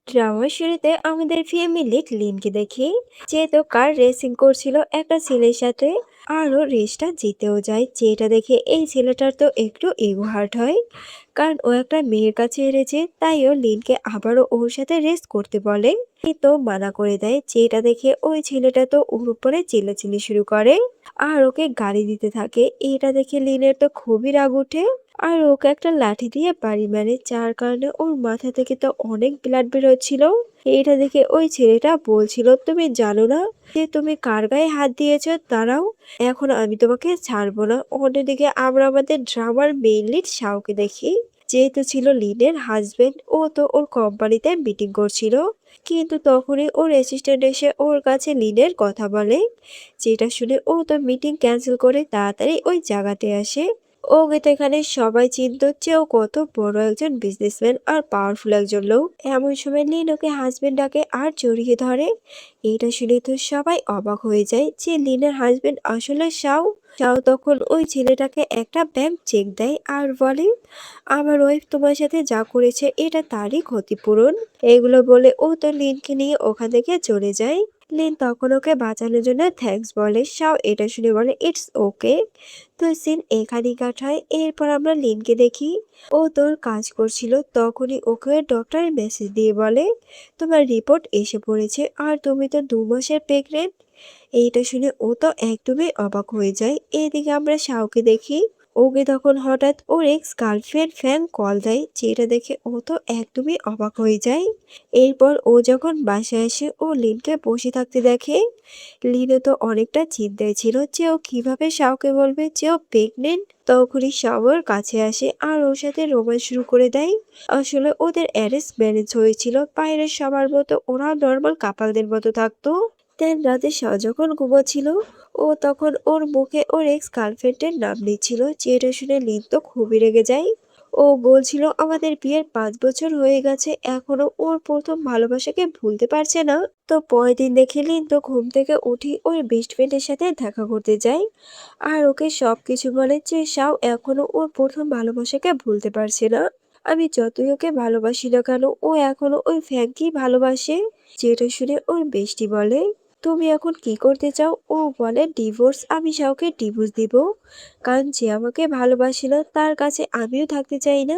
ড্রামার শুরুতে আমাদের ফ্যামিলি লিনকে দেখি যেহেতু কার রেসিং করছিল একটা ছেলের সাথে আরও রেসটা জিতেও যায়, যেটা দেখে এই ছেলেটার তো একটু ইগো হার্ট হয়। কারণ ও একটা মেয়ের কাছে হেরেছে, তাই ও লিনকে আবারও ওর সাথে রেস করতে বলে। তো মানা করে দেয়, যেটা দেখে ওই ছেলেটা তো ওর উপরে চিল্লাচিল্লি শুরু করে আর ওকে গালি দিতে থাকে। এটা দেখে লিনের তো খুবই রাগ ওঠে আর ওকে একটা লাঠি দিয়ে বাড়ি মারে, যার কারণে ওর মাথা থেকে তো অনেক ব্লাড বেরোচ্ছিল। এটা দেখে ওই ছেলেটা বলছিল, তুমি জানো না যে তুমি কার গায়ে হাত দিয়েছো? দাঁড়াও, এখন আমি তোমাকে ছাড়বো না। অন্যদিকে আমরা আমাদের ড্রামার মেইন লিড শাওকে দেখি, যেহেতু ছিল লিনের হাজবেন্ড, ও তো ওর কোম্পানিতে মিটিং করছিল। কিন্তু তখনই ওর অ্যাসিস্ট্যান্ট এসে ওর কাছে লিনের কথা বলে, যেটা শুনে ও তো মিটিং ক্যান্সেল করে তাড়াতাড়ি ওই জায়গাতে আসে। ওকে তো এখানে সবাই চিনতো যে ও কত বড় একজন বিজনেসম্যান আর পাওয়ারফুল একজন লোক। এমন সময় লিন ওকে হাজবেন্ড ডাকে আর জড়িয়ে ধরে। এটা শুনে তো সবাই অবাক হয়ে যায় যে লিনের হাজবেন্ড আসলে শাও। শাও তখন ওই ছেলেটাকে একটা ব্যাংক চেক দেয় আর বলে, আমার ওয়াইফ তোমার সাথে যা করেছে এটা তারই ক্ষতিপূরণ। এগুলো বলে ও তো লিনকে নিয়ে ওখান থেকে চলে যায়। লিন তখন ওকে বাঁচানোর জন্য থ্যাঙ্কস বলে। শাও এটা শুনে বলে ইটস ওকে। তো সিন এখানেই কাটায়। এরপর আমরা লিনকে দেখি, ও তোর কাজ করছিল, তখনই ওকে ডক্টর মেসেজ দিয়ে বলে, তোমার রিপোর্ট এসে পড়েছে আর তুমি তো 2 মাসের প্রেগনেন্ট। এইটা শুনে ও তো একদমই অবাক হয়ে যায়। এদিকে আমরা শাওকে দেখি, ওকে তখন হঠাৎ ওর এক্স গার্লফ্রেন্ড ফ্যান কল দেয়, যেটা দেখে ও তো একদমই অবাক হয়ে যায়। এরপর ও যখন বাসায় আসে ও লিনকে বসে থাকতে দেখে। লিনও তো অনেকটা চিন্তায় ছিল যে ও কিভাবে শাওকে বলবে যে ও প্রেগনেন্ট। তখনই শাও ওর কাছে আসে আর ওর সাথে রোম্যান্স শুরু করে দেয়। আসলে ওদের অ্যারেঞ্জ ম্যারেজ হয়েছিল, বাইরের সবার মতো ওরা নর্মাল কাপালদের মতো থাকতো। দেন রাতে শাও যখন ঘুমাচ্ছিল, ও তখন ওর মুখে ওর এক্স গার্লফ্রেন্ডের নাম নিচ্ছিল, যেটা শুনে লিন তো খুবই রেগে যায়। ও বলছিল আমাদের বিয়ের 5 বছর হয়ে গেছে, এখনো ওর প্রথম ভালোবাসাকে ভুলতে পারছে না। তো পরের দিন দেখে লিন তো ঘুম থেকে উঠি ওর বেস্ট ফ্রেন্ডের সাথে দেখা করতে যায় আর ওকে সবকিছু বলে যে শাও এখনো ওর প্রথম ভালোবাসাকে ভুলতে পারছে না। আমি যতই ওকে ভালোবাসি না কেন, ও এখনো ওই ফ্যানকেই ভালোবাসে। যেটা শুনে ওর বেস্টি বলে, তুমি এখন কি করতে চাও? ও বলে ডিভোর্স। আমি শাওকে ডিভোর্স দিব, কারণ যে আমাকে ভালোবাসে না তার কাছে আমিও থাকতে চাই না।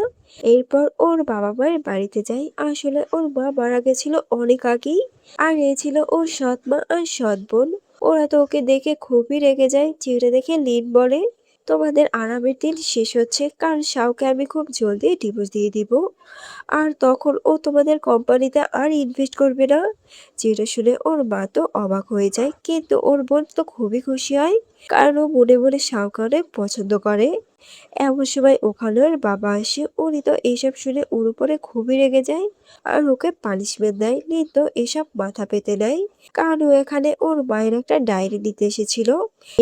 এরপর ওর বাবা মায়ের বাড়িতে যাই। আসলে ওর মা মারা গেছিল অনেক আগেই আর এ ছিল ওর সৎ মা আর সৎ বোন। ওরা তো ওকে দেখে খুবই রেগে যায়, যেটা দেখে লিন বলে, তোমাদের আরামের দিন শেষ হচ্ছে, কারণ শাওকে আমি খুব জলদি ডিভোর্স দিয়ে দিব আর তখন ও তোমাদের কোম্পানিতে আর ইনভেস্ট করবে না। যেটা শুনে ওর মা তো অবাক হয়ে যায়, কিন্তু ওর বোন তো খুবই খুশি হয়, কারণ ও মনে মনে শাওকে অনেক পছন্দ করে। এমন সময় ওখানে ওর বাবা আসে, উনি তো এইসব শুনে ওর উপরে খুবই রেগে যায় আর ওকে পানিশমেন্ট দেয়। লিন তো এসব মাথা পেতে নেয়, কারণ ও এখানে ওর মায়ের একটা ডায়েরি দিতে এসেছিল।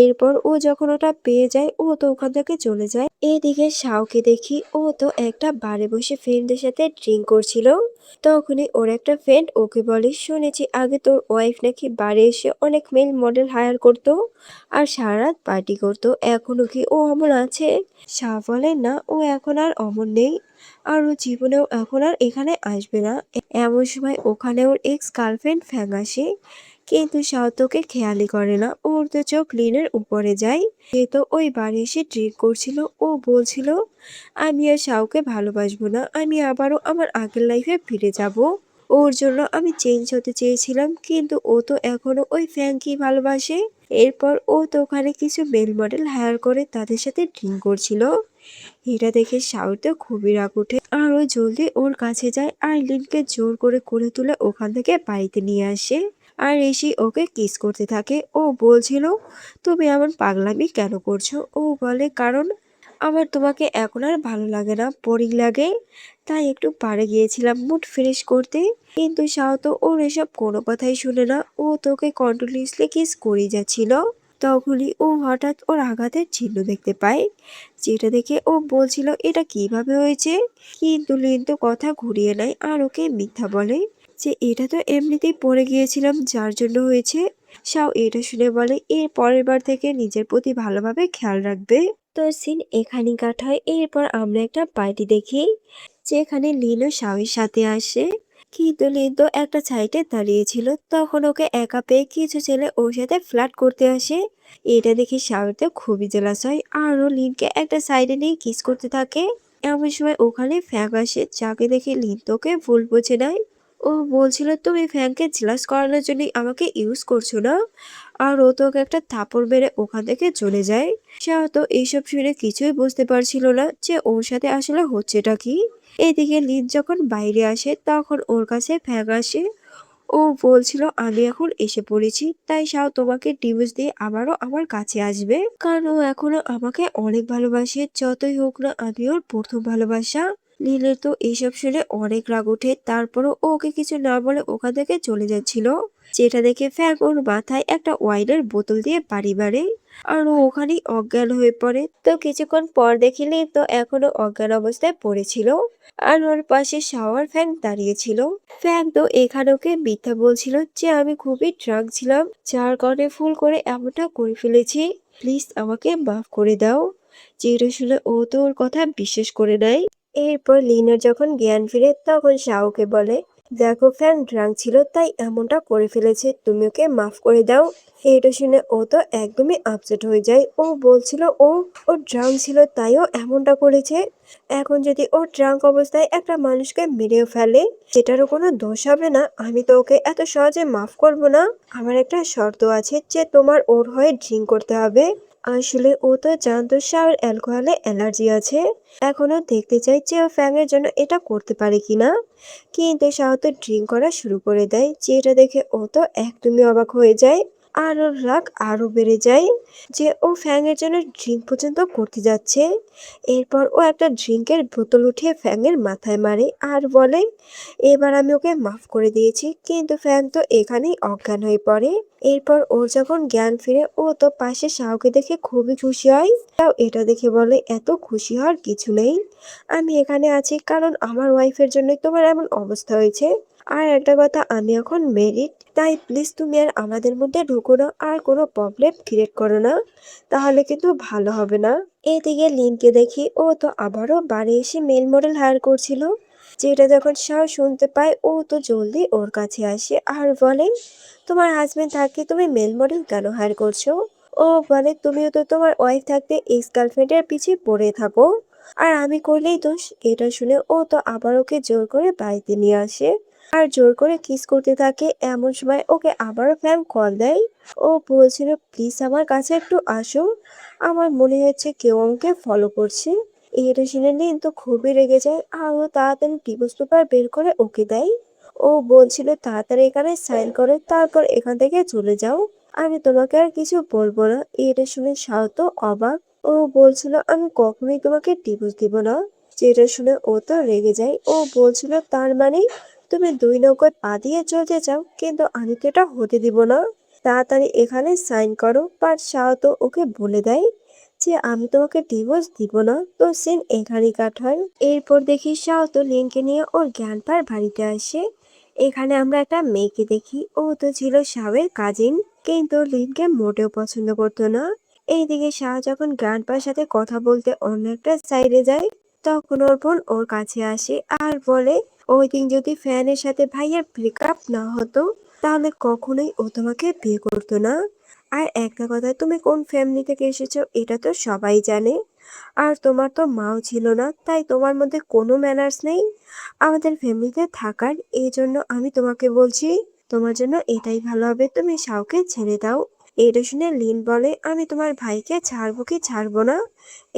এরপর ও যখন ওটা পেয়ে যায়, ও তো ওখান থেকে চলে যায়। এদিকে শাওকে দেখি, ও তো একটা বারে বসে ফ্রেন্ডদের সাথে ড্রিঙ্ক করছিল। তখনই ওর একটা ফ্রেন্ড ওকে বলে, শুনেছি আগে তোর ওয়াইফ নাকি বারে এসে অনেক মেল মডেল হায়ার করতো আর সারা রাত পার্টি করতো, এখনো কি ও অমন আছে? শাহ বলে, না, ও এখন আর অমন নেই আর ও জীবনেও এখন আর এখানে আসবে না। এমন সময় ওখানে ওর এক্স গার্লফ্রেন্ড ফ্যাং আসে, কিন্তু শাহ তোকে খেয়ালই করে না। ওর তো চোখ লিনের উপরে যায়। যেহেতু ওই বাড়ি এসে ড্রিঙ্ক করছিল, ও বলছিল, আমি আর শাওকে ভালোবাসবো না, আমি আবারও আমার আগের লাইফে ফিরে যাব। ওর জন্য আমি চেঞ্জ হতে চেয়েছিলাম, কিন্তু ও তো এখনো ওই ফ্যাংকেই ভালোবাসে। এরপর ও তো ওখানে কিছু মেল মডেল হায়ার করে তাদের সাথে ড্রিঙ্ক করছিল। এটা দেখে শাওতে খুবই রাগ ওঠে আর ও জলদি ওর কাছে যায় আর লিনকে জোর করে কোলে তুলে ওখান থেকে বাড়িতে নিয়ে আসে আর এসে ওকে কিস করতে থাকে। ও বলছিল, তুমি এমন পাগলামি কেন করছো? ও বলে, কারণ আমার তোমাকে এখন আর ভালো লাগে না, বোরিং লাগে, তাই একটু পাড়ে গিয়েছিলাম মুড ফ্রেশ করতে। কিন্তু শাও তো ওর এসব কোনো কথাই শুনে না, ও তোকে কন্টিনিউসলি কিস করে যাচ্ছিল। তখনই ও হঠাৎ ওর আঘাতের চিহ্ন দেখতে পায়, যেটা দেখে ও বলছিল এটা কিভাবে হয়েছে, কিন্তু লিন তো কথা ঘুরিয়ে নেয় আর ওকে মিথ্যা বলে যে এটা তো এমনিতেই পড়ে গিয়েছিলাম, যার জন্য হয়েছে। শাও এটা শুনে বলে, এর পরের বার থেকে নিজের প্রতি ভালোভাবে খেয়াল রাখবে। তো সিন এখানেই কাট হয়। এরপর আমরা একটা পার্টি দেখি, যেখানে লিন ও শাওয়ের সাথে আসে। কিন্তু লিন তো একটা সাইডে দাঁড়িয়েছিল। তখন ওকে একা পেয়ে কিছু ছেলে ওর সাথে ফ্লার্ট করতে আসে। এটা দেখে শাওয়ারতে খুবই জেলাস হয় আর ও লিনকে একটা সাইডে নিয়ে কিস করতে থাকে। এমন সময় ওখানে ফ্যাং আসে, যাকে দেখে লিন তোকে ভুল বুঝে নেয়। ও বলছিল তুমি ফ্যাংকে জেলাস করানোর জন্য আমাকে ইউজ করছো না। আর ও তো ওকে একটা থাপড় মেরে ওখান থেকে চলে যায়। শাহ তো এইসব শুনে কিছুই বুঝতে পারছিল না যে ওর সাথে আসলে হচ্ছেটা কি। এদিকে লিন যখন বাইরে আসে তখন ওর কাছে ফ্যাং আসে। ও বলছিল আমি এখন এসে পড়েছি, তাই শাও তোমাকে ডিভোর্স দিয়ে আবারও আমার কাছে আসবে, কারণ ও এখনো আমাকে অনেক ভালোবাসে। যতই হোক না আমি ওর প্রথম ভালোবাসা। নীলের তো এইসব শুনে অনেক রাগ ওঠে, তারপরও ও ওকে কিছু না বলে ওখান থেকে চলে যাচ্ছিল। যেটা দেখে ফ্যাং ওর মাথায় একটা ওয়াইনের বোতল দিয়ে বাড়ি মারে আর ও ওখানেই অজ্ঞান হয়ে পড়ে। তো কিছুক্ষণ পর দেখিলে তো এখনো অজ্ঞান অবস্থায় পড়েছিল আর ওর পাশে শাওয়ার ফ্যান দাঁড়িয়েছিল। ফ্যান তো এখানে ওকে মিথ্যা বলছিল যে আমি খুবই ড্রাঙ্ক ছিলাম, যার কারণে ফুল করে এমনটা করে ফেলেছি, প্লিজ আমাকে মাফ করে দাও। যেটা শুনে ও তো ওর কথা বিশ্বাস করে নেয়। এরপর লিনার যখন জ্ঞান ফিরে তখন শাওকে বলে, দেখো ফ্যান ড্রাঙ্ক ছিল তাই এমনটা করে ফেলেছে, তুমি ওকে মাফ করে দাও। এটা শুনে ও তো একদমই আপসেট হয়ে যায়। ও বলছিল ও ড্রাঙ্ক ছিল তাইও এমনটা করেছে। এখন যদি ও ড্রাঙ্ক অবস্থায় একটা মানুষকে মেরেও ফেলে, সেটারও কোনো দোষ হবে না। আমি তো ওকে এত সহজে মাফ করব না। আমার একটা শর্ত আছে যে তোমার ওর হয়ে ড্রিঙ্ক করতে হবে। আসলে ও তো জানতো শাওর অ্যালকোহলে অ্যালার্জি আছে। এখনো দেখতে চাই যে ও ফ্যাংয়ের জন্য এটা করতে পারে কিনা। কিন্তু শাও তো ড্রিঙ্ক করা শুরু করে দেয়, যেটা দেখে ও তো একদমই অবাক হয়ে যায়। আর ওর রাগ আরো বেড়ে যায় যে ও ফ্যাংয়ের জন্য ড্রিঙ্ক পর্যন্ত করতে যাচ্ছে। এরপর ও একটা ড্রিঙ্কের বোতল উঠিয়ে ফ্যাংয়ের মাথায় মারে আর বলে, এবার আমি ওকে মাফ করে দিয়েছি। কিন্তু ফ্যাং তো এখানেই অজ্ঞান হয়ে পড়ে। এরপর ওর যখন জ্ঞান ফিরে ও তো পাশে শাওকে দেখে খুবই খুশি হয়। তাও এটা দেখে বলে, এত খুশি হওয়ার কিছু নেই। আমি এখানে আছি কারণ আমার ওয়াইফের জন্যই তোমার এমন অবস্থা হয়েছে। আর একটা কথা, আমি এখন মেরিড, তাই প্লিজ তুমি আর আমাদের মধ্যে ঢুকো না আর কোনো প্রবলেম ক্রিয়েট করো না, তাহলে কিন্তু ভালো হবে না। এদিকে লিনকে দেখি ও তো আবারও বাড়ি এসে মেল মডেল হায়ার করছিল। যেটা যখন শাহ শুনতে পায় ও তো জলদি ওর কাছে আসে আর বলে, তোমার হাজবেন্ড থাকতে তুমি মেল মডেল কেন হায়ার করছো? ও বলে, তুমিও তো তোমার ওয়াইফ থাকতে এক্স গার্লফ্রেন্ডের পিছে পড়ে থাকো, আর আমি করলেই দোষ। এটা শুনে ও তো আবার ওকে জোর করে বাড়িতে নিয়ে আসে আর জোর করে কিস করতে থাকে। এমন সময় ওকে আবারও ফ্যান কল দেয়। ও বলছিল, প্লিজ আমার কাছে একটু আসো, আমার মনে হচ্ছে কেউ আমাকে ফলো করছে। এটা শুনে লিন তো খুবই রেগে যায় আর ও তাড়াতাড়ি ডিভোর্স পেপার বের করে ওকে দেয়। ও বলছিল, তাড়াতাড়ি এখানে সাইন করে তারপর এখান থেকে চলে যাও, আমি তোমাকে আর কিছু বলবো না। এটা শুনে শাও তো অবাক। ও বলছিল, আমি কখনোই তোমাকে ডিভোর্স দিব না। যেটা শুনে ও তো রেগে যায়। ও বলছিল, তার মানে তুমি দুই নৌকায় পা দিয়ে চলতে চাও, কিন্তু আমি তো এটা হতে দিব না। তাড়াতাড়ি এখানে সাইন করো। বাট শাও তো ওকে বলে দেয় যে আমি তোমাকে ডিভোর্স দিব না। তো সিন এখানেই কাট হয়। এরপর দেখি শাও তো লিনকে নিয়ে ওর জ্ঞান পার বাড়িতে আসে। এখানে আমরা একটা মেয়েকে দেখি, ও তো ছিল শাওয়ের কাজিন, কিন্তু লিনকে মোটেও পছন্দ করতো না। এইদিকে শাহ যখন গ্র্যান্ডপার সাথে কথা বলতে অন্য একটা সাইডে যায়, তখন ওর বোন ওর কাছে আসে আর বলে, ওই দিন যদি ফ্যানের সাথে ভাইয়ের ব্রেকআপ না হতো তাহলে কখনোই ও তোমাকে বিয়ে করতো না। আর একটা কথা, তুমি কোন ফ্যামিলি থেকে এসেছো এটা তো সবাই জানে। আর তোমার তো মাও ছিল না, তাই তোমার মধ্যে কোনো ম্যানার্স নেই আমাদের ফ্যামিলিতে থাকার। এই জন্য আমি তোমাকে বলছি, তোমার জন্য এটাই ভালো হবে, তুমি শাওকে ছেড়ে দাও। এটা শুনে লিন বলে, আমি তোমার ভাইকে ছাড়বো কি ছাড়বো না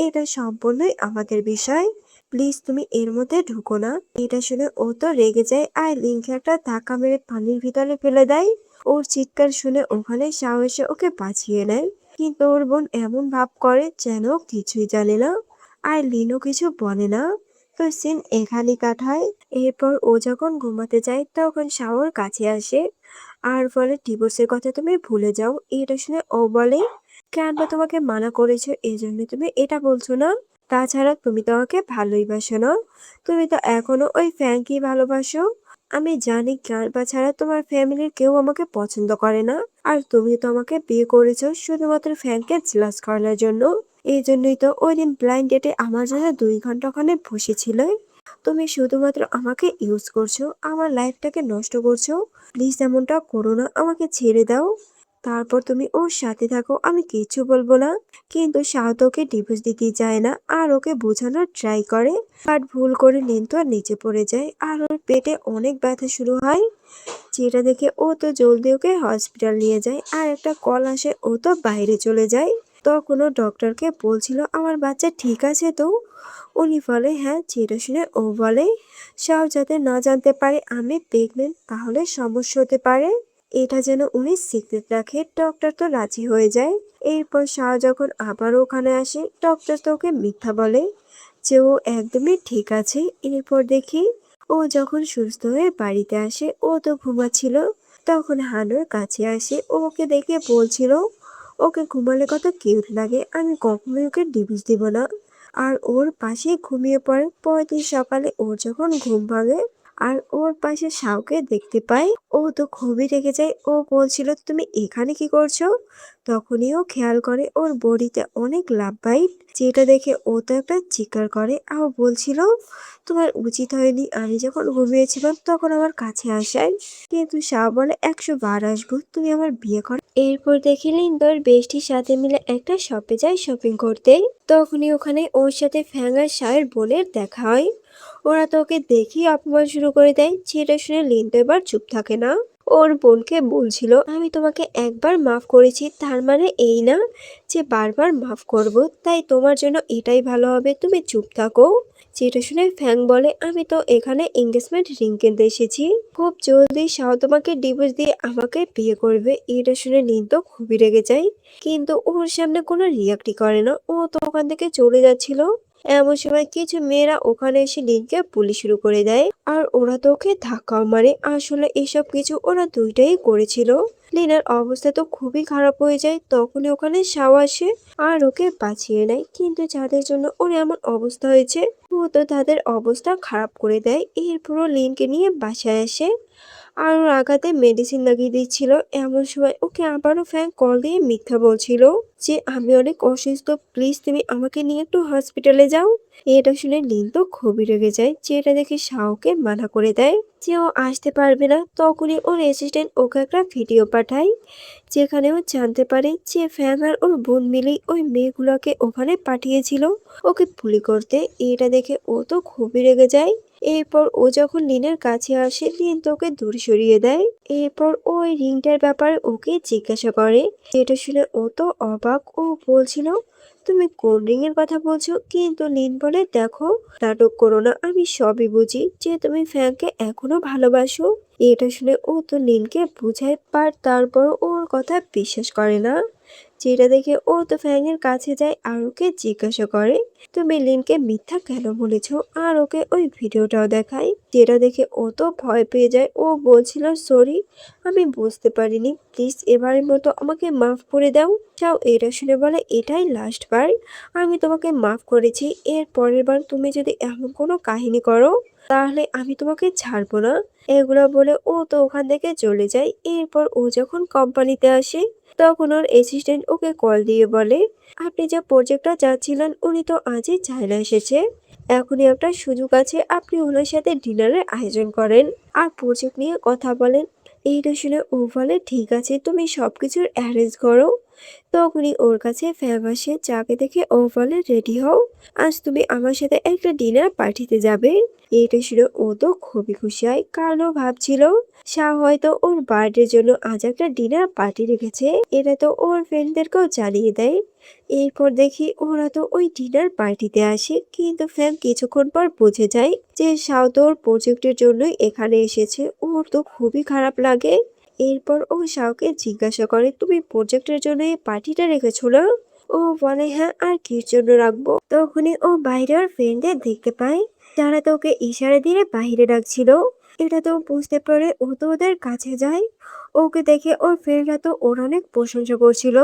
এটা সম্পূর্ণই আমাদের বিষয়, প্লিজ তুমি এর মধ্যে ঢুকো না। এটা শুনে ও তো রেগে যায় আর লিনকে একটা ধাক্কা মেরে পানির ভিতরে ফেলে দেয়। ওর চিৎকার শুনে ওখানে শাও এসে ওকে বাঁচিয়ে নেয়। কিন্তু ওর বোন এমন ভাব করে যেন ও কিছুই জানে না আর লিনও কিছু বলে না। তো সিন এখানেই কাট হয়। এরপর ও যখন ঘুমাতে যায় তখন শাওর কাছে আসে আর বলে, ডিভোর্সের কথা তুমি ভুলে যাও। এটা শুনে ও বলে, কেন বা তোমাকে মানা করেছো এই জন্য তুমি এটা বলছো না? তাছাড়া তুমি তো আমাকে ভালোই বাসো না, তুমি তো এখনো ওই ফ্যাংকি ভালোবাসো। আমি জানি গার্লবা ছাড়া তোমার ফ্যামিলির কেউ আমাকে পছন্দ করে না, আর তুমি তো আমাকে বিয়ে করেছো শুধুমাত্র ফ্যানকে জেলাস করার জন্য। এই জন্যই তো ওই দিন ব্লাইন্ড ডেটে আমার জন্য 2 ঘন্টা ওখানে বসেছিলে। তুমি শুধুমাত্র আমাকে ইউজ করছো, আমার লাইফটাকে নষ্ট করছো। প্লিজ এমনটা করো না, আমাকে ছেড়ে দাও। তারপর তুমি ওর সাথে থাকো, আমি কিচ্ছু বলবো না। কিন্তু শাওত ওকে ডিভোর্স দিতেই চায় না আর ওকে বোঝানোর ট্রাই করে। বাট ভুল করে লিন্তু আর নিচে পড়ে যায় আর ওর পেটে অনেক ব্যথা শুরু হয়। যেটা দেখে ও তো জলদি ওকে হসপিটাল নিয়ে যায় আর একটা কল আসে, ও তো বাইরে চলে যায়। তখন ও ডক্টরকে বলছিল আমার বাচ্চা ঠিক আছে তো। উনি বলে হ্যাঁ। যেটা শুনে ও বলে শাও যাতে না জানতে পারে আমি প্রেগনেন্ট, তাহলে সমস্যা হতে পারে। এটা যেন উনি সিক্রেট রাখে। ডক্টর তো রাজি হয়ে যায়। এরপর শাও যখন আবার ওখানে আসে, ডক্টর তো ওকে মিথ্যা বলে যে ও একদমই ঠিক আছে। এরপর দেখি ও যখন সুস্থ হয়ে বাড়িতে আসে, ও তো ঘুমাচ্ছিল। তখন হানুর কাছে আসে, ও ওকে দেখে বলছিল ওকে ঘুমালে কত কিউট লাগে, আমি কখনোই ওকে ডিভোর্স দিব না। আর ওর পাশেই ঘুমিয়ে পড়ে। পরের দিন সকালে ওর যখন ঘুম ভাঙে আর ওর পাশে শাওকে দেখতে পায়, ও তো খুবই রেগে যায়। ও বলছিল তুমি এখানে কি করছো। তখনই ও খেয়াল করে ওর বডিতে অনেক লাভ বাইট। যেটা দেখে ও তো একটা চিৎকার করে আর বলছিল তোমার উচিত হয়নি আমি যখন ঘুমিয়েছিলাম তখন আমার কাছে আসায়। কিন্তু শাহ বলে 100 বার আসবো, তুমি আমার বিয়ে কর। এরপর দেখি লিন্দর বেষ্টির সাথে মিলে একটা শপে যায় শপিং করতে। তখনই ওখানে ওর সাথে ফ্যাং আর শাহের বোনের দেখা হয়। ওরা তো ওকে দেখেই অপমান শুরু করে দেয়। যেটা শুনে লিন্দো এবার চুপ থাকে না। ওর বোনকে বলছিল আমি তোমাকে একবার মাফ করেছি, তার মানে এই না যে বারবার মাফ করব। তাই তোমার জন্য এটাই ভালো হবে, তুমি চুপ থাকো। যেটা শুনে ফ্যাং বলে আমি তো এখানে এঙ্গেজমেন্ট রিং কিনতে এসেছি, খুব জলদি শাও তোমাকে ডিভোর্স দিয়ে আমাকে বিয়ে করবে। এটা শুনে লিন তো খুবই রেগে যায়, কিন্তু ওর সামনে কোনো রিয়াক্টই করে না। ও তো ওখান থেকে চলে যাচ্ছিল। এমন সময় কিছু মেয়েরা ওখানে এসে লিনকে পুলিশ শুরু করে দেয় আর ওরা তো ওকে ধাক্কাও মারে। আসলে এসব কিছু ওরা দুইটাই করেছিল। লিনার অবস্থা তো খুবই খারাপ হয়ে যায়। তখনই ওখানে শাও আসে আর ওকে বাঁচিয়ে নেয়। কিন্তু যাদের জন্য ওর এমন অবস্থা হয়েছে ও তো তাদের অবস্থা খারাপ করে দেয়। এরপরও লিনকে নিয়ে বাসায় আসে আর ওর আঘাতে মেডিসিন লাগিয়ে দিচ্ছিল। এমন সময় ওকে আবারও ফ্যান কল দিয়ে মিথ্যা বলছিল যে আমি অনেক অসুস্থ, প্লিজ তুমি আমাকে নিয়ে একটু হসপিটালে যাও। এটা শুনে লিন তো খুবই রেগে যায়। যেটা দেখে শাওকে মানা করে দেয় যে ও আসতে পারবে না। তখনই ওর অ্যাসিস্ট্যান্ট ওকে একটা ভিডিও পাঠায় যেখানে ও জানতে পারে যে ফ্যান আর ওর বোন মিলেই ওই মেয়েগুলোকে ওখানে পাঠিয়েছিল ওকে বুলি করতে। এটা দেখে ও তো খুবই রেগে যায়। এরপর ও যখন লিনের কাছে আসে লিন তো ওকে দূরে সরিয়ে দেয়। এরপর ওই রিংটার ব্যাপারে ওকে জিজ্ঞাসা করে। যেটা শুনে ও তো অবাক। ও বলছিল তুমি কোন রিং এর কথা বলছো। কিন্তু লিন বলে দেখো নাটক করো না, আমি সবই বুঝি যে তুমি ফ্যানকে এখনো ভালোবাসো। এটা শুনে ও তো লিনকে বুঝায়, পার তারপর ওর কথা বিশ্বাস করে না। যেটা দেখে ও তো ফ্যাংয়ের কাছে যায় আর ওকে জিজ্ঞাসা করে তুমি লিনকে মিথ্যা কেন বলেছো আর ওকে ওই ভিডিওটাও দেখায়। যেটা দেখে ও তো ভয় পেয়ে যায়। ও বলছিল সরি, আমি বুঝতে পারিনি, প্লিজ এবারের মতো আমাকে মাফ করে দাও। চাও এটা শুনে বলে এটাই লাস্ট বার, আমি তোমাকে মাফ করেছি। এর পরের বার তুমি যদি এমন কোনো কাহিনী করো তাহলে আমি তোমাকে ছাড়বো না। এগুলো বলে ও তো ওখান থেকে চলে যায়। এরপর ও যখন কোম্পানিতে আসে তখন ওর অ্যাসিস্ট্যান্ট ওকে কল দিয়ে বলে আপনি যে প্রজেক্টটা চাচ্ছিলেন উনি তো আজই চায়না এসেছে। এখনই একটা সুযোগ আছে, আপনি ওনার সাথে ডিনারের আয়োজন করেন আর প্রজেক্ট নিয়ে কথা বলেন। এইটা শুনে ও বলে ঠিক আছে, তুমি সবকিছুর অ্যারেঞ্জ করো। তখনই ওর কাছে ফ্যাম আসে। যাকে দেখে ও বলে রেডি হও, আজ তুমি আমার সাথে একটা ডিনার পার্টিতে যাবে। এটা শুনে ও তো খুবই খুশি হয়, কারণ ও ভাবছিল শাহ হয়তো ওর বার্থডের জন্য আজ একটা ডিনার পার্টি রেখেছে। এটা তো ওর ফ্রেন্ডদেরকেও জানিয়ে দেয়। এরপর দেখি ওরা তো ওই ডিনার পার্টিতে আসে, কিন্তু ফ্যাম কিছুক্ষণ পর বুঝে যায় যে শাহ তো ওর প্রজেক্টের জন্যই এখানে এসেছে। ওর তো খুবই খারাপ লাগে। এরপর ও শাওকে জিজ্ঞাসা করে তুমি প্রজেক্টের জন্য এই পার্টিটা রেখেছো না। ও বলে হ্যাঁ, আর কির জন্য রাখবো। তখনই ও বাইরে ওর ফ্রেন্ডদের দেখতে পায় যারা তো ওকে ইশারা দিয়ে বাইরে ডাকছিল। এটা তো বুঝতে পারে, ও তো ওদের কাছে যায়। ওকে দেখে ওর ফ্রেন্ডরা তো ওর অনেক প্রশংসা করছিল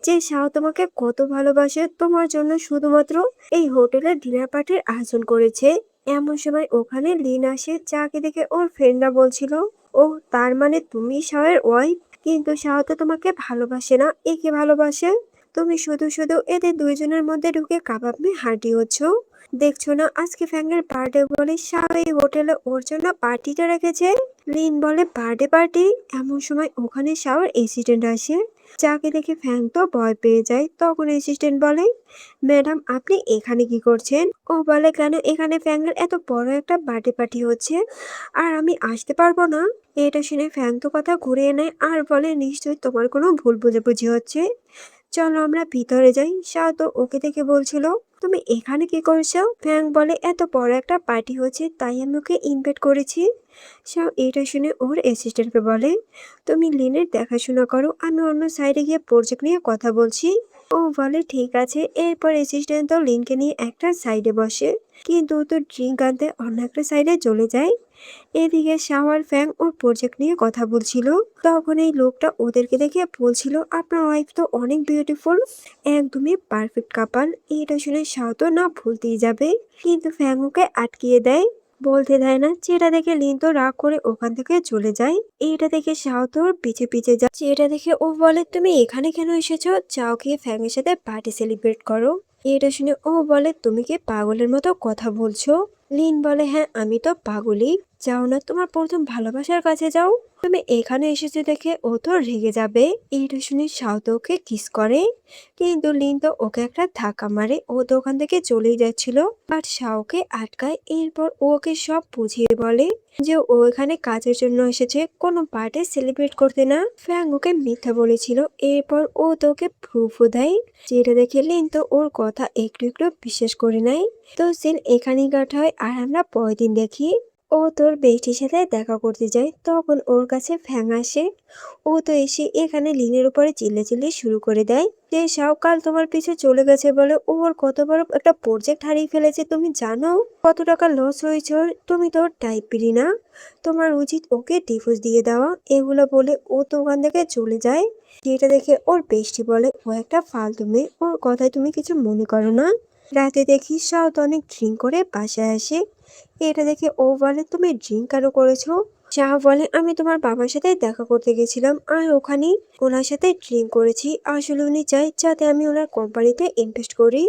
যে শাও তোমাকে কত ভালোবাসে, তোমার জন্য শুধুমাত্র এই হোটেলের ডিনার পার্টির আয়োজন করেছে। এমন সময় ওখানে লিন আসে, যাকে দেখে ওর ফ্রেন্ডরা বলছিল ও তার মানে তুমি শাওয়ের ওয়াইফ। কিন্তু শাও তো তোমাকে ভালোবাসে না, একে ভালোবাসে। তুমি শুধু শুধু এদের দুইজনের মধ্যে ঢুকে কাবাব মে হাঁটি হচ্ছ। দেখছো না আজকে ফ্যাংয়ের বার্থডে বলে সবাই এই হোটেলে ওর জন্য পার্টিটা রেখেছে। লিন বলে বার্থডে পার্টি। এমন সময় ওখানে শাওয়ার অ্যাসিস্ট্যান্ট আসে, যাকে দেখে ফ্যাং তো ভয় পেয়ে যায়। তখন অ্যাসিস্ট্যান্ট বলে, ম্যাডাম আপনি এখানে কি করছেন? ও বলে, কেন? এখানে ফ্যাংয়ের এত বড় একটা বার্থডে পার্টি হচ্ছে আর আমি আসতে পারবো না? এটা শুনে ফ্যাং তো কথা ঘুরিয়ে নেয় আর বলে, নিশ্চয়ই তোমার কোনো ভুল বোঝাবুঝি হচ্ছে, চলো আমরা ভিতরে যাই। শাও তো ওকে দেখে বলছিল, তুমি এখানে কি করছো? ফ্যাং বলে, এত বড় একটা পার্টি হচ্ছে তাই আমি ওকে ইনভাইট করেছি। শাও এটা শুনে ওর অ্যাসিস্ট্যান্টকে বলে, তুমি লিনের দেখাশোনা করো, আমি অন্য সাইডে গিয়ে প্রজেক্ট নিয়ে কথা বলছি। ও বলে ঠিক আছে। এরপর অ্যাসিস্ট্যান্ট তো লিনকে নিয়ে একটা সাইডে বসে, কিন্তু ও তো ড্রিঙ্ক আনতে অন্য একটা সাইডে চলে যায়। এদিকে শাওয়ার ফ্যাং ওর প্রজেক্ট নিয়ে কথা বলছিল। তখন এই লোকটা ওদেরকে দেখে বলছিল, আপনার ওয়াইফ তো অনেক বিউটিফুল, একদমই পারফেক্ট কাপাল। এটা শুনে শাও তো না ভুলতেই যাবে, কিন্তু ফ্যাং ওকে আটকিয়ে দেয়, বলতে দেয় না। যেটা দেখে লিন তো রাগ করে ওখান থেকে চলে যায়। এটা দেখে শাও তো ওর পিছে পিছে যায়। যেটা দেখে ও বলে, তুমি এখানে কেন এসেছো? যাও গিয়ে ফ্যাং এর সাথে পার্টি সেলিব্রেট করো। এটা শুনে ও বলে, তুমি কি পাগলের মতো কথা বলছো? লিন বলে, হ্যাঁ আমি তো পাগলই। যাও না তোমার প্রথম ভালোবাসার কাছে যাও। তুমি এখানে এসেছো দেখে ও তো রেগে যাবে। এইটা শুনে শাও তো ওকে কিস করে, কিন্তু লিন তো ওকে একটা ধাক্কা মারে। ও তো ওখান থেকে চলেই যাচ্ছিল, বাট শাওকে আটকায়। এরপর ও ওকে সব বুঝিয়ে বলে যে ও এখানে কাজের জন্য এসেছে, কোনো পার্টি সেলিব্রেট করতে না। ফ্যাং ওকে মিথ্যা বলেছিল। এরপর ও তোকে প্রুফও দেয়, যেটা দেখে লিন তো ওর কথা একটু একটু বিশ্বাস করে নেয়। তো সিন এখানেই কাট হয় আর আমরা পরের দিন দেখি ও তোর বেস্টির সাথে দেখা করতে যায়। তখন ওর কাছে ফ্যাং আসে। ও তো এসে এখানে লিনের উপরে চিল্লাচিল্লি শুরু করে দেয় যে শাও কাল তোমার পিছে চলে গেছে বলে ও ওর কত বড় একটা প্রজেক্ট হারিয়ে ফেলেছে, তুমি জানো কত টাকা লস হয়েছে ওর? তুমি তো ওর টাইপেরই না, তোমার উচিত ওকে ডিভোর্স দিয়ে দেওয়া। এগুলো বলে ও তো ওখান থেকে চলে যায়। যেটা দেখে ওর বেস্টি বলে, ও একটা ফালতু মেয়ে, ওর কথায় তুমি কিছু মনে করো না। রাতে দেখি শাও তো অনেক ড্রিঙ্ক করে বাসায় আসে। এটা দেখে ও বলে, তুমি ড্রিঙ্ক কেন করেছো? শাহ বলে, আমি তোমার বাবার সাথে দেখা করতে গেছিলাম আর ওখানে ওনার সাথে ড্রিঙ্ক করেছি। আসলে উনি চাই যাতে আমি ওনার কোম্পানিতে ইনভেস্ট করি।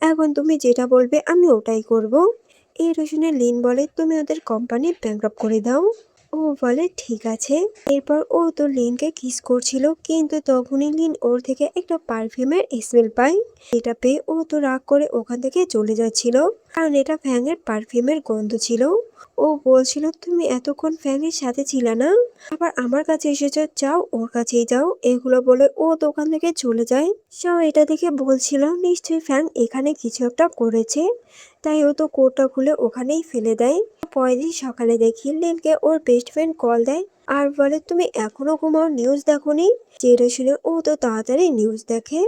এখন তুমি যেটা বলবে আমি ওটাই করব। এটা শুনে লিন বলে, তুমি ওদের কোম্পানি ব্যাংকরাপ্ট করে দাও। ও বলে ঠিক আছে। এরপর ও তো লিনকে কিস করছিল, কিন্তু তখনই লিন ওর থেকে একটা পারফিউমের স্মেল পায়। এটা পেয়ে ও তো রাগ করে ওখান থেকে চলে যাচ্ছিল, কারণ এটা ফ্যাংয়ের পারফিউমের গন্ধ ছিল। ও বলছিল, তুমি এতক্ষণ ফ্যানের সাথে ছিলে না, আবার আমার কাছে এসেছো, যাও ওর কাছেই যাও। এগুলো বলে ও দোকান থেকে চলে যায়। সো এটা দেখে বলছিল, নিশ্চয়ই ফ্যাং এখানে কিছু একটা করেছে, তাই ও তো কোটটা খুলে ওখানেই ফেলে দেয়। পরের দিন সকালে দেখি লিনকে ওর বেস্ট ফ্রেন্ড কল দেয় আর বলে, তুমি এখনো ঘুমাও, নিউজ দেখোনি? যেটা শুনে ও তো তাড়াতাড়ি নিউজ দেখে।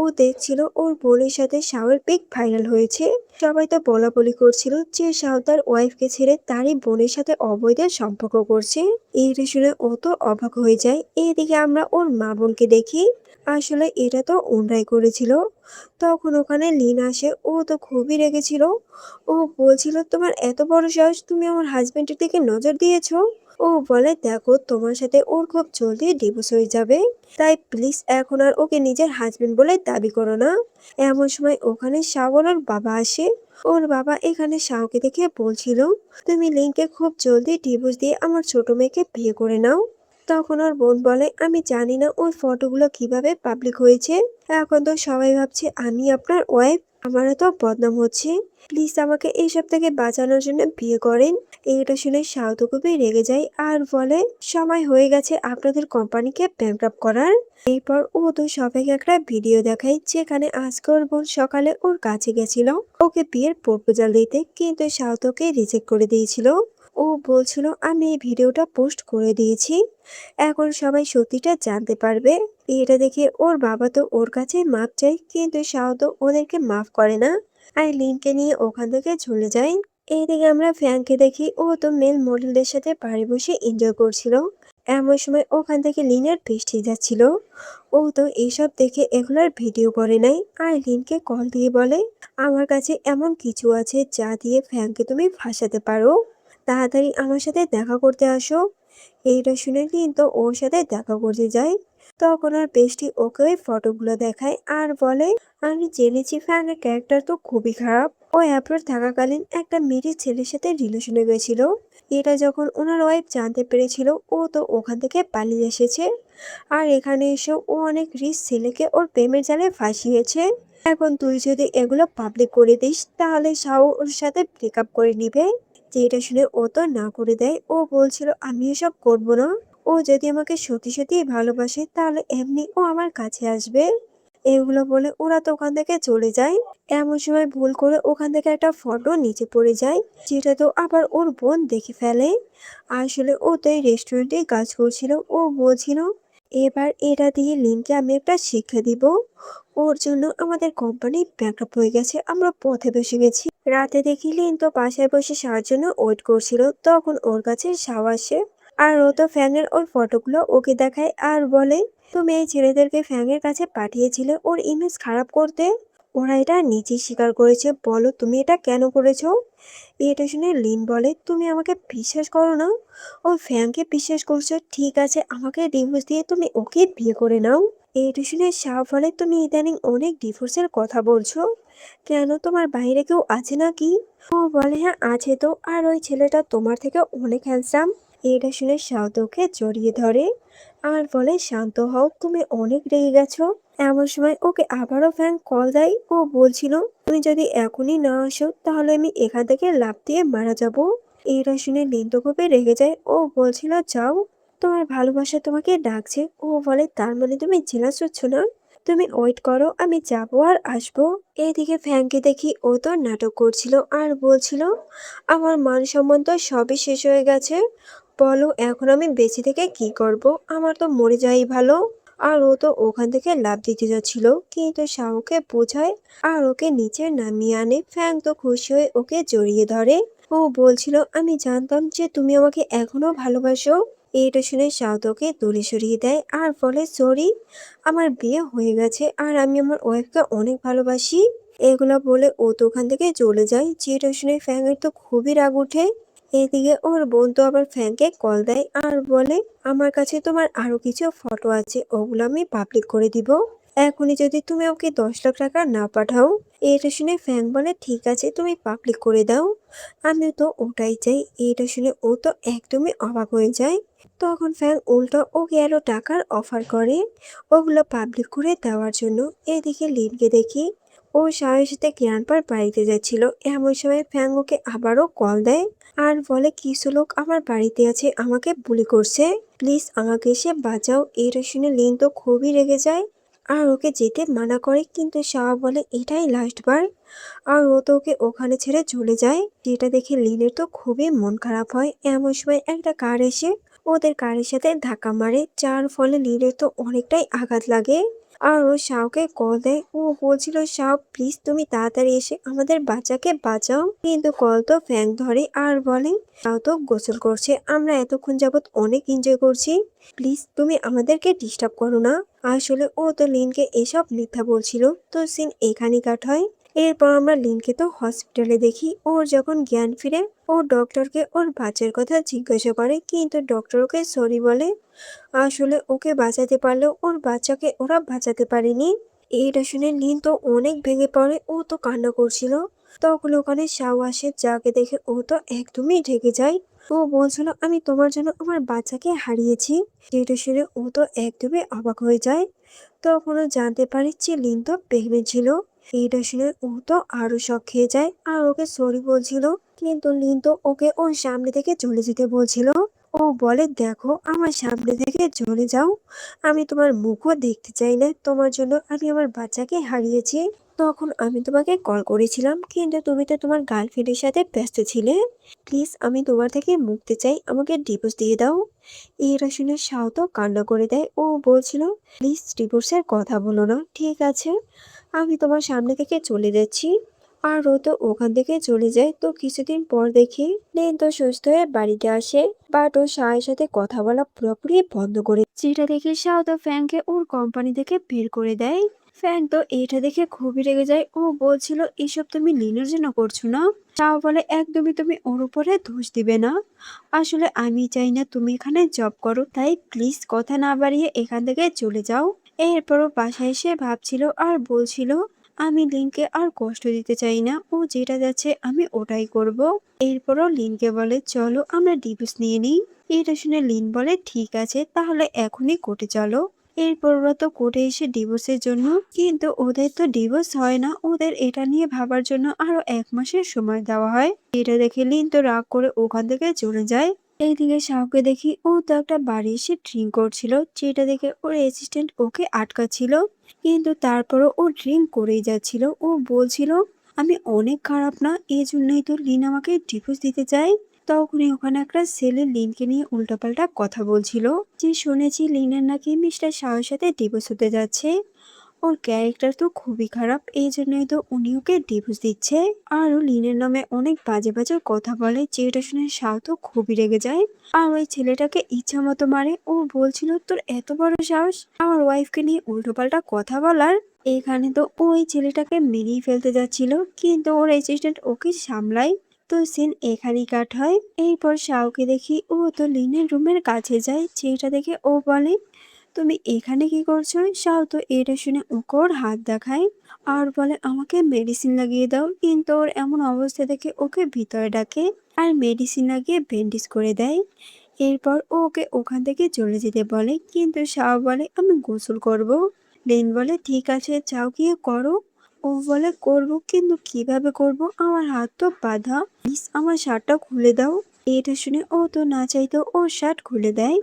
ও দেখছিল ওর বোনের সাথে শাওর পিক ভাইরাল হয়েছে। সবাই তো বলাবলি করছিল যে শাও তার ওয়াইফকে ছেড়ে তারই বোনের সাথে অবৈধ সম্পর্ক করছে। এইটা শুনে ও তো অবাক হয়ে যায়। এইদিকে আমরা ওর মা বোনকে দেখি, আসলে এটা তো ওনরাই করেছিল। তখন ওখানে লিন আসে। ও তো খুবই রেগেছিল। ও বলছিল, তোমার এত বড় সাহস, তুমি আমার হাজবেন্ডের দিকে নজর দিয়েছো? ও বলে, দেখো তোমার সাথে ওর খুব জলদি ডিভোর্স হয়ে যাবে, তাই প্লিজ এখন আর ওকে নিজের হাজবেন্ড বলে দাবি করো না। এমন সময় ওখানে শাওন ওর বাবা আসে। ওর বাবা এখানে শাওকে দেখে বলছিল, তুমি লিংকে খুব জলদি ডিভোর্স দিয়ে আমার ছোট মেয়েকে বিয়ে করে নাও। তখন ওর বোন বলে, আমি জানি না ওই ফটোগুলো কিভাবে পাবলিক হয়েছে, এখন তো সবাই ভাবছে আমি আপনার ওয়াইফ, আমারও তো বদনাম হচ্ছে, প্লিজ আমাকে এইসব থেকে বাঁচানোর জন্য বিয়ে করেন। এটা শুনে শাও তো খুবই রেগে যায় আর বলে, সময় হয়ে গেছে আপনাদের কোম্পানিকে ব্যাংকরাপ্ট করার। এরপর ও তো সবাইকে একটা ভিডিও দেখায়, যেখানে আজকে ওর বোন সকালে ওর কাছে গেছিল ওকে বিয়ের প্রপোজাল দিতে, কিন্তু শাও তোকে রিজেক্ট করে দিয়েছিল। ও বলছিল, আমি এই ভিডিওটা পোস্ট করে দিয়েছি, এখন সবাই সত্যিটা জানতে পারবে। এটা দেখে ওর বাবা তো ওর কাছে মাপ চায়, কিন্তু শাও তো ওদেরকে মাফ করে না আর লিনকে নিয়ে ওখান থেকে চলে যায়। এইদিকে আমরা ফ্যানকে দেখি, ও তো মেল মডেলদের সাথে বাড়ি বসে এনজয় করছিল। এমন সময় ওখান থেকে লিনের বৃষ্টি যাচ্ছিল। ও তো এইসব দেখে এগুলার ভিডিও করে নেয় আর লিনকে কল দিয়ে বলে, আমার কাছে এমন কিছু আছে যা দিয়ে ফ্যানকে তুমি ফাঁসাতে পারো, তাড়াতাড়ি আমার সাথে দেখা করতে আসো। এইটা শুনে লিন তো ওর সাথে দেখা করতে যায়। তখন আর বেস্টি ওকে ওই ফটোগুলো দেখায় আর বলে, আমি জেনেছি ফ্যানের ক্যারেক্টার তো খুবই খারাপ, ও অ্যাপ্রোচ থাকাকালীন একটা মেয়ের ছেলের সাথে রিলেশনে গেছিল। এটা যখন ওনার ওয়াইফ জানতে পেরেছিল, ও তো ওখান থেকে পালিয়ে এসেছে। আর এখানে এসে ও অনেক রিচ ছেলেকে ওর প্রেমের জালে ফাঁসিয়েছে। এখন তুই যদি এগুলো পাবলিক করে দিস তাহলে শাও ওর সাথে ব্রেকআপ করে নিবে। যেটা শুনে ও তো না করে দেয়। ও বলছিল আমি এসব করবো না। ও যদি আমাকে সত্যি সত্যি ভালোবাসে তাহলে এমনি ও আমার কাছে আসবে। এগুলো বলে ওরা তো ওখান থেকে চলে যায়। এমন সময় ভুল করে ওখান থেকে একটা ফটো নিচে পড়ে যায়, যেটা তো আবার ওর বোন দেখে ফেলে। আসলে ও তো এই রেস্টুরেন্টে কাজ করছিল। ও বলছিল এবার এটা দিয়ে লিনকে আমি একটা শিক্ষা দিব। ওর জন্য আমাদের কোম্পানি ব্যাকআপ হয়ে গেছে, আমরা পথে বসে গেছি। রাতে দেখি লিন তো বাসায় বসে সারার জন্য ওয়েট করছিল, তখন ওর কাছে শাও আসে। আর ও তো ফ্যানের ওর ফটোগুলো ওকে দেখায় আর বলে তুমি এই ছেলেদেরকে ফ্যানের কাছে পাঠিয়েছিলে ওর ইমেজ খারাপ করতে। ওরা এটা নিজেই স্বীকার করেছে, বলো তুমি এটা কেন করেছো? এটা শুনে লিন বলে তুমি আমাকে বিশ্বাস করো না, ও ফ্যানকে বিশ্বাস করছো, ঠিক আছে আমাকে ডিভোর্স দিয়ে তুমি ওকে বিয়ে করে নাও। এটা শুনে শাহ বলে তুমি ইদানিং অনেক ডিভোর্সের কথা বলছো, কেন তোমার বাইরে কেউ আছে নাকি? ও বলে হ্যাঁ আছে তো, আর ওই ছেলেটা তোমার থেকে অনেক হ্যান্ডসাম। এটা শুনে শাহ ওকে জড়িয়ে ধরে আর বলে শান্ত হও, তুমি অনেক রেগে গেছো। এমন সময় ওকে আবারও ফ্যান কল দেয়। ও বলছিল তুমি যদি এখনই না আসো তাহলে আমি এখান থেকে লাফ দিয়ে মারা যাব। এটা শুনে লিন্তু খুবই রেগে যায়। ও বলছিল যাও, তোমার ভালোবাসা তোমাকে ডাকছে। ও বলে তার মানে তুমি জেলাস হচ্ছ না? তুমি ওয়েট করো, আমি যাবো আর আসবো। এদিকে ফ্যানকে দেখি ও তো নাটক করছিল আর বলছিল আমার মান সম্মান তো সবই শেষ হয়ে গেছে, বলো এখন আমি বেঁচে থেকে কি করব, আমার তো মরে যাই ভালো। আর ও তো ওখান থেকে লাফ দিতে যাচ্ছিল, কিন্তু শাহকে বোঝায় আর ওকে নিচে নামিয়ে আনে। ফ্যাং তো খুশি হয়ে ওকে জড়িয়ে ধরে। ও বলছিল আমি জানতাম যে তুমি আমাকে এখনো ভালোবাসো। এটা শুনে শাহ তোকে দূরে সরিয়ে দেয় আর বলে সরি, আমার বিয়ে হয়ে গেছে আর আমি আমার ওয়াইফকে অনেক ভালোবাসি। এগুলা বলে ও তো ওখান থেকে চলে যায়। যেটা শুনে ফ্যাংয়ের তো খুবই রাগ ওঠে। এদিকে ওর বোন তো আবার ফ্যানকে কল দেয় আর বলে আমার কাছে তোমার আরো কিছু ফটো আছে, ওগুলো আমি পাবলিক করে দিব এখনই যদি তুমি ওকে 10 লাখ টাকা না পাঠাও। এটা শুনে ফ্যাং বলে ঠিক আছে তুমি পাবলিক করে দাও, আমি তো ওটাই চাই। এটা শুনে ও তো একদমই অবাক হয়ে যায়। তখন ফ্যাং উল্টো ওকে আরো টাকার অফার করে ওগুলো পাবলিক করে দেওয়ার জন্য। এদিকে লিনকে দেখি ও শাহের সাথে গ্র্যান্ডপার বাড়িতে যাচ্ছিল। এমন সময় ফ্যাং ওকে আবারও কল দেয় আর বলে কিছু লোক আমার বাড়িতে আছে, আমাকে বুলি করছে, প্লিজ আমাকে এসে বাঁচাও। এটা শুনে লিন তো খুবই রেগে যায় আর ওকে যেতে মানা করে, কিন্তু শাহ বলে এটাই লাস্ট বার। আর ও তো ওকে ওখানে ছেড়ে চলে যায়। যেটা দেখে লিনের তো খুবই মন খারাপ হয়। এমন সময় একটা কার এসে ওদের কারের সাথে ধাক্কা মারে, যার ফলে লিনের তো অনেকটাই আঘাত লাগে। আর ও শাওকে কল দেয়। ও বলছিল শাও প্লিজ তুমি তাড়াতাড়ি এসে আমাদের বাচ্চাকে বাঁচাও, কিন্তু কল তো ফ্যাং ধরে আর বলে শাও তো গোসল করছে, আমরা এতক্ষণ যাবত অনেক এনজয় করছি, প্লিজ তুমি আমাদেরকে ডিস্টার্ব করো না। আসলে ও তো লিনকে এসব মিথ্যা বলছিল। তো সিন এখানেই কাট হয়। এরপর আমরা লিনকে তো হসপিটালে দেখি। ওর যখন জ্ঞান ফিরে ও ডক্টরকে ওর বাচ্চার কথা জিজ্ঞাসা করে, কিন্তু ডক্টর ওকে সরি বলে। আসলে ওকে বাঁচাতে পারলেও ওর বাচ্চাকে ওরা বাঁচাতে পারেনি। এটা শুনে লিন তো অনেক ভেঙে পড়ে, ও তো কান্না করছিল। তখন ওখানে শাও আসে, যাকে দেখে ও তো একদমই ঢেকে যায়। ও বলছিল আমি তোমার জন্য আমার বাচ্চাকে হারিয়েছি। এটা শুনে ও তো একদমই অবাক হয়ে যায়। তখন ও জানতে পারে যে লিন তো প্রেগনেন্ট ছিল। এটা শুনে ও তো আরো শক খেয়ে যায় আর ওকে সরি বলছিল, কিন্তু লিন তো ওকে ওর সামনে থেকে চলে যেতে বলছিল। ও বলে দেখো আমার সামনে থেকে চলে যাও, আমি তোমার মুখও দেখতে চাই না, তোমার জন্য আমি আমার বাচ্চাকে হারিয়েছি। তখন আমি তোমাকে কল করেছিলাম, কিন্তু তুমি তো তোমার গার্লফ্রেন্ডের সাথে ব্যস্ত ছিলে, প্লিজ আমি তোমার থেকে মুক্তি চাই, আমাকে ডিভোর্স দিয়ে দাও। এরা শুনে শাও তো কান্না করে দেয়। ও বলছিল প্লিজ ডিভোর্সের কথা বলো না, ঠিক আছে আমি তোমার সামনে থেকে চলে যাচ্ছি। আর ও তো ওখান থেকে চলে যায়। তো কিছুদিন পর দেখি লিন তো সুস্থ হয়ে বাড়িতে আসে, বাট ও শাহের সাথে কথা বলা পুরোপুরি বন্ধ করে, যেটা দেখে শাহ তো ফ্যাংকে ওর কোম্পানি থেকে বের করে দেয়। ফ্যাং তো এটা দেখে খুবই রেগে যায়। ও বলছিল এসব তুমি লিনের জন্য করছো না। শাহ বলে একদমই তুমি ওর উপরে দোষ দিবে না, আসলে আমি চাই না তুমি এখানে জব করো, তাই প্লিজ কথা না বাড়িয়ে এখান থেকে চলে যাও। এরপরও বাসায় এসে ভাবছিল আর বলছিল আমি লিনকে আর কষ্ট দিতে চাই না, ও যেটা যাচ্ছে আমি ওটাই করব। এরপরও লিনকে বলে চলো আমরা ডিভোর্স নিয়ে নিই। এটা শুনে লিন বলে ঠিক আছে, তাহলে এখনই কোর্টে চলো। এরপর ওরা তো কোর্টে এসে ডিভোর্সের জন্য, কিন্তু ওদের তো ডিভোর্স হয় না, ওদের এটা নিয়ে ভাবার জন্য আরো 1 মাসের সময় দেওয়া হয়। এটা দেখে লিন তো রাগ করে ওখান থেকে চলে যায়। এইদিকে শাওকে দেখি ও তো একটা বাড়ি এসে ড্রিঙ্ক করছিল, যেটা দেখে ওর অ্যাসিস্ট্যান্ট ওকে আটকাচ্ছিল, কিন্তু তারপরও ও ড্রিঙ্ক করেই যাচ্ছিল। ও বলছিল আমি অনেক খারাপ না, এই জন্যই তো লিন আমাকে ডিভোর্স দিতে চায়। তখনই ওখানে একটা ছেলে লিনকে নিয়ে উল্টাপাল্টা কথা বলছিল, যে শুনেছি লিনের নাকি মিস্টার শাওর সাথে ডিভোর্স হতে যাচ্ছে। ওর ক্যারেক্টার তো খুবই খারাপ, এই জন্যই তো উনি ওকে ডিভোর্স দিচ্ছে। আর ও লিনের নামে অনেক বাজে বাজে কথা বলে, যেটা শুনে শাও তো খুবই রেগে যায় আর ওই ছেলেটাকে ইচ্ছা মতো মারে। ও বলছিল তোর এত বড় সাহস আমার ওয়াইফকে নিয়ে উল্টোপাল্টা কথা বলার। এখানে তো ওই ছেলেটাকে মেরেই ফেলতে যাচ্ছিল, কিন্তু ওর অ্যাসিস্ট্যান্ট ওকে সামলায়। তো সিন এখানেই কাট হয়। এরপর শাওকে দেখি ও তো লিনের রুমের কাছে যায়, যেটা দেখে ও বলে তুমি এখানে কি করছো? শাও তো এটা শুনে ওকে ওর হাত দেখায় আর বলে আমাকে মেডিসিন লাগিয়ে দাও, কিন্তু ওর এমন অবস্থা দেখে ওকে ভিতরে ডাকে আর মেডিসিন লাগিয়ে ব্যান্ডেজ করে দেয়। এরপর ও ওকে ওখান থেকে চলে যেতে বলে, কিন্তু শাও বলে আমি গোসল করব। লিন বলে ঠিক আছে যাও গিয়ে করো। ও বলে করব, কিন্তু কিভাবে করব, আমার হাত তো বাঁধা, প্লিজ আমার শার্টটা খুলে দাও। এটা শুনে ও তো না চাইতেও ওর শার্ট খুলে দেয়,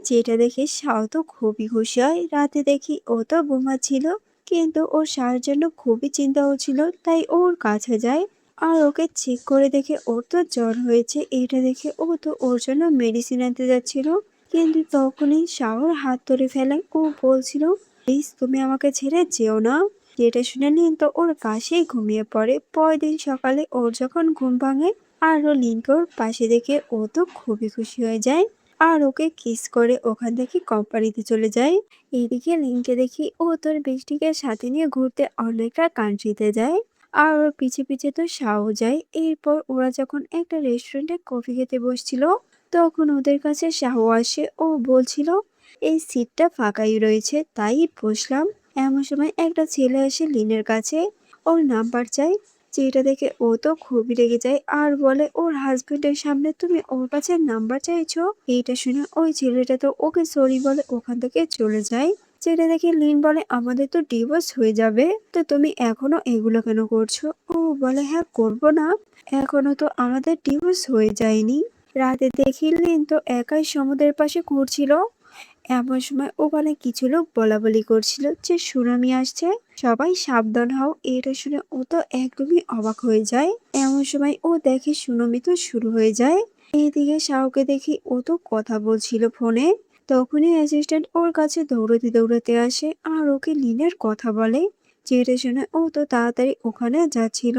যেটা দেখে শাও তো খুবই খুশি হয়। রাতে দেখি ও তো ঘুমাচ্ছিল, কিন্তু ওর শাওর জন্য খুবই চিন্তা হচ্ছিল, তাই ওর কাছে যায় আর ওকে চেক করে দেখে ওর তো জ্বর হয়েছে। এটা দেখে ও তো ওর জন্য মেডিসিন আনতে যাচ্ছিল, কিন্তু তখনই শাওর হাত ধরে ফেলে। ও বলছিল প্লিজ তুমি আমাকে ছেড়ে যেও না। যেটা শুনে লিন তো ওর কাছেই ঘুমিয়ে পড়ে। পরদিন সকালে ওর যখন ঘুম ভাঙে আর ও লিনকে ওর পাশে দেখে ও তো খুবই খুশি হয়ে যায় আর ওকে কিস করে ওখান থেকে কোম্পানিতে চলে যায়। এইদিকে লিনকে দেখি ও তোর বৃষ্টিকে সাথে নিয়ে ঘুরতে অন্য একটা কান্ট্রিতে যায় আর ওর পিছে পিছে তো শাও যায়। এরপর ওরা যখন একটা রেস্টুরেন্টে কফি খেতে বসছিল, তখন ওদের কাছে শাও আসে। ও বলছিল এই সিটটা ফাঁকাই রয়েছে তাই বসলাম। এমন সময় একটা ছেলে আসে লিনের কাছে, ওর নাম্বার চাই, যেটা দেখে ও তো খুবই রেগে যায় আর বলে ওর হাজবেন্ডের সামনে তুমি ওর কাছে নাম্বার চাইছো। এইটা শুনে ওই ছেলেটা তো ওকে সরি বলে ওখান থেকে চলে যায়। যেটা দেখে লিন বলে আমাদের তো ডিভোর্স হয়ে যাবে, তো তুমি এখনো এগুলো কেন করছো? ও বলে হ্যাঁ করবো না, এখনো তো আমাদের ডিভোর্স হয়ে যায়নি। রাতে দেখি লিন তো একাই সমুদ্রের পাশে ঘুরছিল। এমন সময় ওখানে কিছু লোক বলাবলি করছিল যে সুনামি আসছে, সবাই সাবধান হও। এটা শুনে ও তো একদমই অবাক হয়ে যায়। এমন সময় ও দেখে সুনামি তো শুরু হয়ে যায়। এইদিকে শাওকে দেখি ও তো কথা বলছিল ফোনে, তখনই অ্যাসিস্ট্যান্ট ওর কাছে দৌড়াতে দৌড়াতে আসে আর ওকে লিনের কথা বলে, যেটা শুনে ও তো তাড়াতাড়ি ওখানে যাচ্ছিল।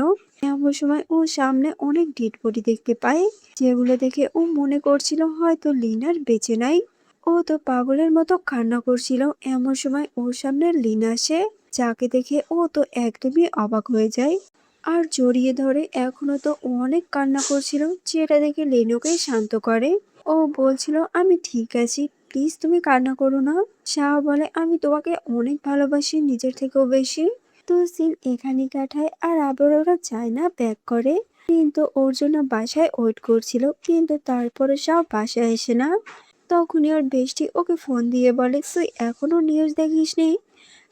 এমন সময় ও সামনে অনেক ডেড বডি দেখতে পায়, যেগুলো দেখে ও মনে করছিল হয়তো লিন আর বেঁচে নাই। ও তো পাগলের মতো কান্না করছিল। এমন সময় ওর সামনে লিন আসে, যাকে দেখে ও তো একদমই অবাক হয়ে যায় আর জড়িয়ে ধরে। এখনো তো ও অনেক কান্না করছিল, যেটা দেখে লিন ওকে শান্ত করে। ও বলছিল আমি ঠিক আছি, প্লিজ তুমি কান্না করো না। শাহ বলে আমি তোমাকে অনেক ভালোবাসি, নিজের থেকেও বেশি। তো সিন এখানে কাটায় আর আবার ওরা চায় না ব্যাক করে, কিন্তু ওর জন্য বাসায় ওয়েট করছিল, কিন্তু তারপরে শাহ বাসায় এসে না। তখনই ওর বেস্টি ওকে ফোন দিয়ে বলে তুই এখনো নিউজ দেখিসনি?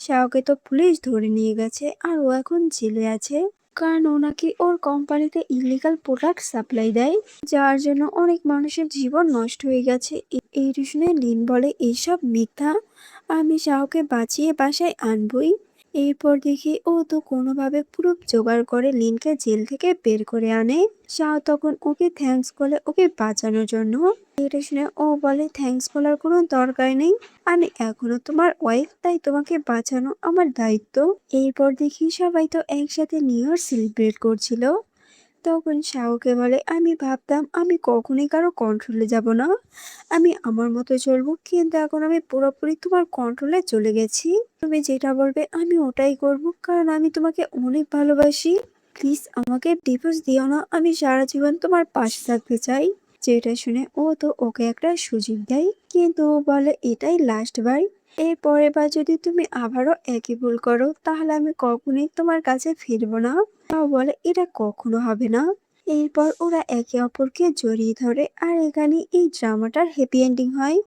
শাওকে তো পুলিশ ধরে নিয়ে গেছে আর ও এখন জেলে আছে, কারণ ও নাকি ওর কোম্পানিতে ইলিগাল প্রোডাক্ট সাপ্লাই দেয়, যার জন্য অনেক মানুষের জীবন নষ্ট হয়ে গেছে। এই শুনে লিন বলে এইসব মিথ্যা, আমি শাওকে বাঁচিয়ে বাসায় আনবই। এরপর দেখি ও তো কোনোভাবে প্রুফ জোগাড় করে লিনকে জেল থেকে বের করে আনে। শাও তখন ওকে থ্যাঙ্কস বলে ওকে বাঁচানোর জন্য। এটা শুনে ও বলে থ্যাঙ্কস বলার কোনো দরকার নেই, আমি এখনো তোমার ওয়াইফ, তাই তোমাকে বাঁচানো আমার দায়িত্ব। এরপর দেখি সবাই তো একসাথে নিউ ইয়ার সেলিব্রেট করছিল। তখন শাওকে বলে আমি ভাবতাম আমি কখনোই কারো কন্ট্রোলে যাব না, আমি আমার মতো চলবো, কিন্তু এখন আমি পুরোপুরি তোমার কন্ট্রোলে চলে গেছি। তুমি যেটা বলবে আমি ওটাই করব, কারণ আমি তোমাকে অনেক ভালোবাসি। প্লিজ আমাকে ডিভোর্স দিও না, আমি সারা জীবন তোমার পাশে থাকতে চাই। যেটা শুনে ও তো ওকে একটা সুযোগ দেয়, কিন্তু ও বলে এটাই লাস্ট বার, এর পরের বার যদি তুমি আবারও একই ভুল করো তাহলে আমি কখনোই তোমার কাছে ফিরবো না। তাও বলে এটা কখনো হবে না। এরপর ওরা একে অপরকে জড়িয়ে ধরে আর এখানে এই ড্রামাটার হ্যাপি এন্ডিং হয়।